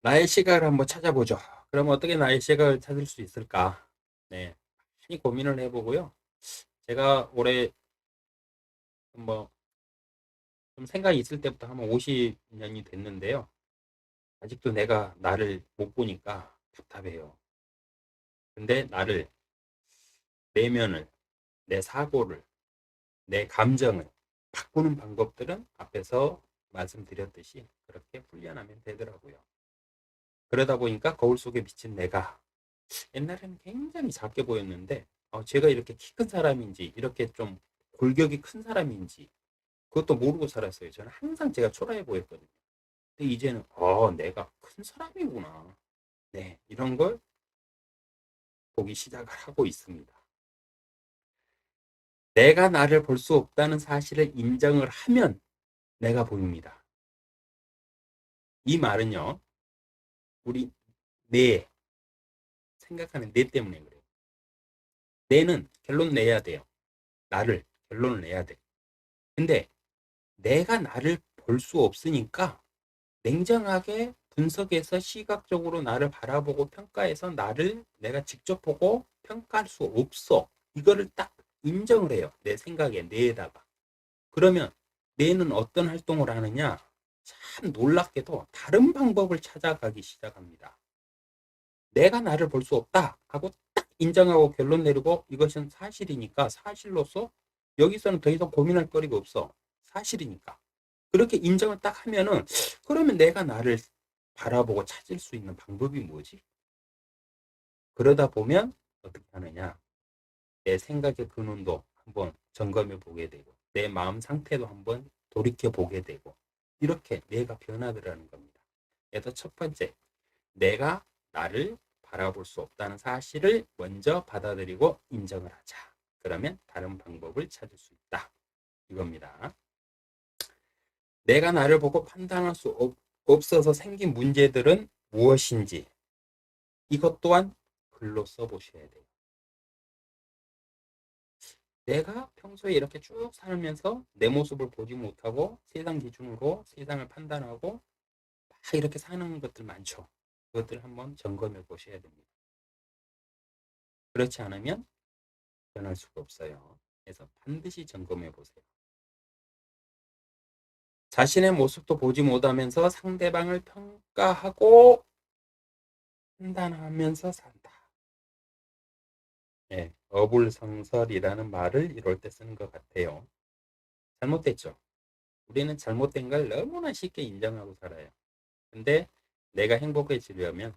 나의 시각을 한번 찾아보죠. 그럼 어떻게 나의 시각을 찾을 수 있을까? 네, 많이 고민을 해보고요. 제가 올해 뭐 좀 생각이 있을 때부터 한 50년이 됐는데요. 아직도 내가 나를 못 보니까 답답해요. 근데 나를, 내면을, 내 사고를, 내 감정을 바꾸는 방법들은 앞에서 말씀드렸듯이 그렇게 훈련하면 되더라고요. 그러다 보니까 거울 속에 비친 내가 옛날에는 굉장히 작게 보였는데 제가 이렇게 키 큰 사람인지 이렇게 좀 골격이 큰 사람인지 그것도 모르고 살았어요. 저는 항상 제가 초라해 보였거든요. 근데 이제는 내가 큰 사람이구나. 네, 이런 걸 보기 시작을 하고 있습니다. 내가 나를 볼 수 없다는 사실을 인정을 하면 내가 보입니다. 이 말은요, 우리 뇌, 생각하는 뇌 때문에 그래요. 뇌는 결론 내야 돼요. 나를 결론을 내야 돼. 근데 내가 나를 볼 수 없으니까 냉정하게 분석해서 시각적으로 나를 바라보고 평가해서 나를 내가 직접 보고 평가할 수 없어. 이거를 딱 인정을 해요. 내 생각에, 뇌에다가. 그러면 뇌는 어떤 활동을 하느냐? 참 놀랍게도 다른 방법을 찾아가기 시작합니다. 내가 나를 볼 수 없다 하고 딱 인정하고 결론 내리고 이것은 사실이니까 사실로서 여기서는 더 이상 고민할 거리가 없어. 사실이니까. 그렇게 인정을 딱 하면은 그러면 내가 나를 바라보고 찾을 수 있는 방법이 뭐지? 그러다 보면 어떻게 하느냐? 내 생각의 근원도 한번 점검해 보게 되고 내 마음 상태도 한번 돌이켜 보게 되고 이렇게 내가 변화되라는 겁니다. 그래서 첫 번째, 내가 나를 바라볼 수 없다는 사실을 먼저 받아들이고 인정을 하자. 그러면 다른 방법을 찾을 수 있다. 이겁니다. 내가 나를 보고 판단할 수 없어서 생긴 문제들은 무엇인지 이것 또한 글로 써보셔야 돼요. 내가 평소에 이렇게 쭉 살면서 내 모습을 보지 못하고 세상 기준으로 세상을 판단하고 막 이렇게 사는 것들 많죠. 그것들 한번 점검해 보셔야 됩니다. 그렇지 않으면 변할 수가 없어요. 그래서 반드시 점검해 보세요. 자신의 모습도 보지 못하면서 상대방을 평가하고 판단하면서 산다. 예, 어불성설이라는 말을 이럴 때 쓰는 것 같아요. 잘못됐죠. 우리는 잘못된 걸 너무나 쉽게 인정하고 살아요. 근데 내가 행복해지려면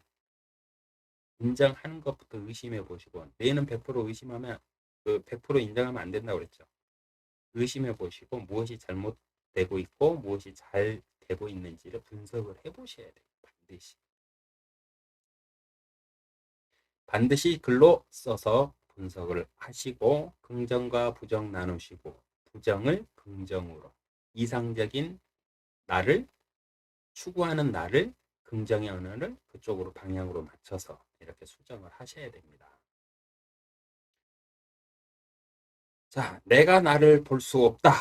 인정하는 것부터 의심해 보시고, 내는 100% 의심하면, 100% 인정하면 안 된다고 그랬죠. 의심해 보시고, 무엇이 잘못되고 있고, 무엇이 잘 되고 있는지를 분석을 해 보셔야 돼요. 반드시. 반드시 글로 써서 분석을 하시고 긍정과 부정 나누시고 부정을 긍정으로 이상적인 나를 추구하는 나를 긍정의 언어를 그쪽으로 방향으로 맞춰서 이렇게 수정을 하셔야 됩니다. 자, 내가 나를 볼 수 없다.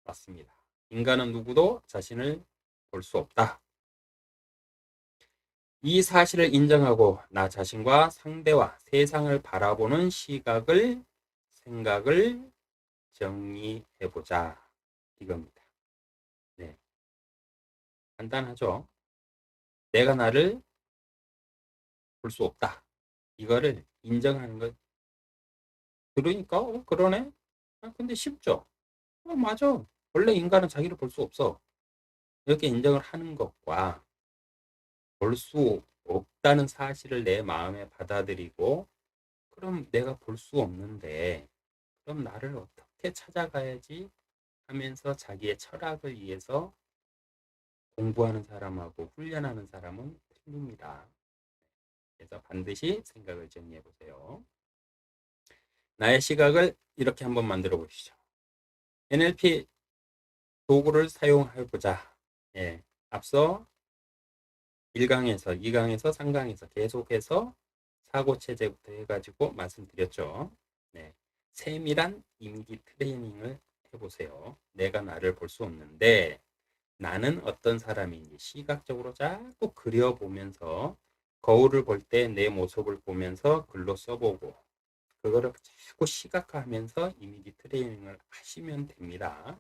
맞습니다. 인간은 누구도 자신을 볼 수 없다. 이 사실을 인정하고 나 자신과 상대와 세상을 바라보는 시각을 생각을 정리해보자. 이겁니다. 네. 간단하죠? 내가 나를 볼 수 없다. 이거를 인정하는 것. 그러니까, 그러네? 근데 쉽죠? 맞아. 원래 인간은 자기를 볼 수 없어. 이렇게 인정을 하는 것과 볼 수 없다는 사실을 내 마음에 받아들이고, 그럼 내가 볼 수 없는데, 그럼 나를 어떻게 찾아가야지 하면서 자기의 철학을 위해서 공부하는 사람하고 훈련하는 사람은 틀립니다. 그래서 반드시 생각을 정리해 보세요. 나의 시각을 이렇게 한번 만들어 보시죠. NLP 도구를 사용해 보자. 예, 앞서 1강에서 2강에서 3강에서 계속해서 사고 체제부터 해가지고 말씀드렸죠. 네, 세밀한 임기 트레이닝을 해보세요. 내가 나를 볼 수 없는데 나는 어떤 사람인지 시각적으로 자꾸 그려보면서 거울을 볼 때 내 모습을 보면서 글로 써보고 그거를 자꾸 시각화하면서 이미지 트레이닝을 하시면 됩니다.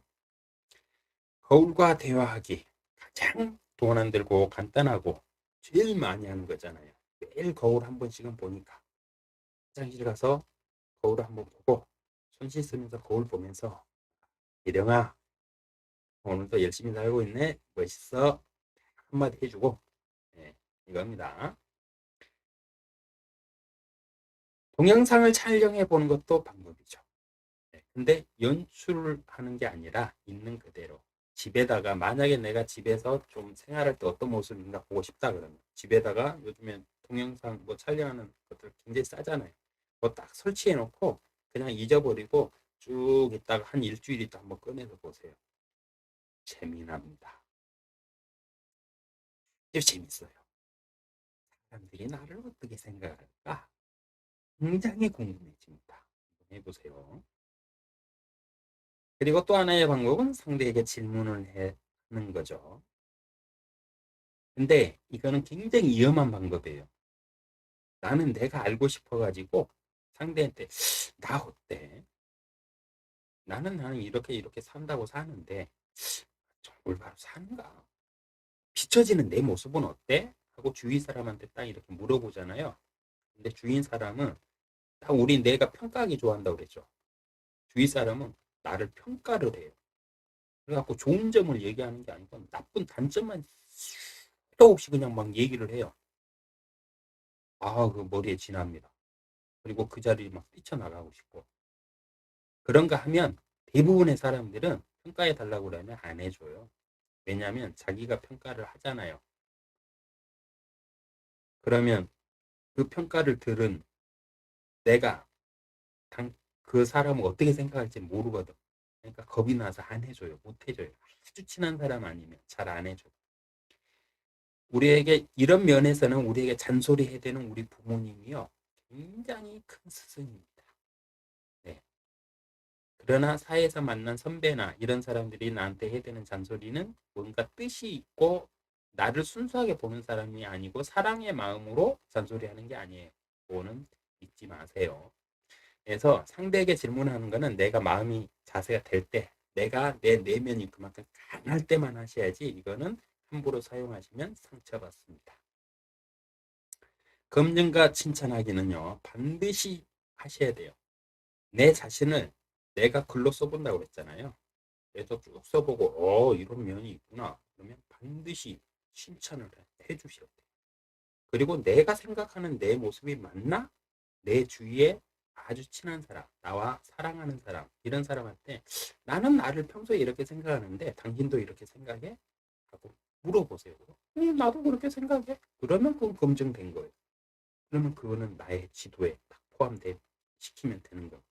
거울과 대화하기 가장 돈 안 들고 간단하고 제일 많이 하는 거잖아요. 매일 거울 한 번씩은 보니까 화장실 가서 거울 한번 보고 손 씻으면서 거울 보면서 이령아 오늘도 열심히 살고 있네 멋있어 한마디 해주고 네, 이겁니다. 동영상을 촬영해 보는 것도 방법이죠. 네, 근데 연출을 하는 게 아니라 있는 그대로 집에다가 만약에 내가 집에서 좀 생활할 때 어떤 모습인가 보고 싶다 그러면 집에다가 요즘엔 동영상 뭐 촬영하는 것들 굉장히 싸잖아요. 그거 딱 설치해 놓고 그냥 잊어버리고 쭉 있다가 한 일주일 있다 한번 꺼내서 보세요. 재미납니다. 아주 재밌어요. 사람들이 나를 어떻게 생각할까? 굉장히 궁금해집니다. 한번 해보세요. 그리고 또 하나의 방법은 상대에게 질문을 하는 거죠. 근데 이거는 굉장히 위험한 방법이에요. 나는 내가 알고 싶어가지고 상대한테 나 어때? 나는 이렇게 산다고 사는데 좀 올바로 사는가? 비춰지는 내 모습은 어때? 하고 주위 사람한테 딱 이렇게 물어보잖아요. 근데 주위 사람은 딱 우리 내가 평가하기 좋아한다고 그랬죠. 주위 사람은 나를 평가를 해요. 그래갖고 좋은 점을 얘기하는 게 아니고 나쁜 단점만 수도 없이 그냥 막 얘기를 해요. 아, 그 머리에 진합니다. 그리고 그 자리를 막 뛰쳐나가고 싶고. 그런가 하면 대부분의 사람들은 평가해 달라고 그러면 안 해줘요. 왜냐하면 자기가 평가를 하잖아요. 그러면 그 평가를 들은 내가 그 사람을 어떻게 생각할지 모르거든. 그러니까 겁이 나서 안 해줘요. 못 해줘요. 아주 친한 사람 아니면 잘 안 해줘. 우리에게 이런 면에서는 우리에게 잔소리해야 되는 우리 부모님이요. 굉장히 큰 스승입니다. 네. 그러나 사회에서 만난 선배나 이런 사람들이 나한테 해야 되는 잔소리는 뭔가 뜻이 있고 나를 순수하게 보는 사람이 아니고 사랑의 마음으로 잔소리하는 게 아니에요. 그거는 잊지 마세요. 그래서 상대에게 질문하는 거는 내가 마음이 자세가 될 때, 내가 내 내면이 그만큼 강할 때만 하셔야지 이거는 함부로 사용하시면 상처받습니다. 검증과 칭찬하기는요, 반드시 하셔야 돼요. 내 자신을 내가 글로 써본다고 그랬잖아요. 그래서 쭉 써보고, 이런 면이 있구나. 그러면 반드시 칭찬을 해주셔야 돼요. 그리고 내가 생각하는 내 모습이 맞나? 내 주위에 아주 친한 사람, 나와 사랑하는 사람, 이런 사람한테 나는 나를 평소에 이렇게 생각하는데 당신도 이렇게 생각해? 하고 물어보세요. 나도 그렇게 생각해. 그러면 그건 검증된 거예요. 그러면 그거는 나의 지도에 딱 포함돼 시키면 되는 거예요.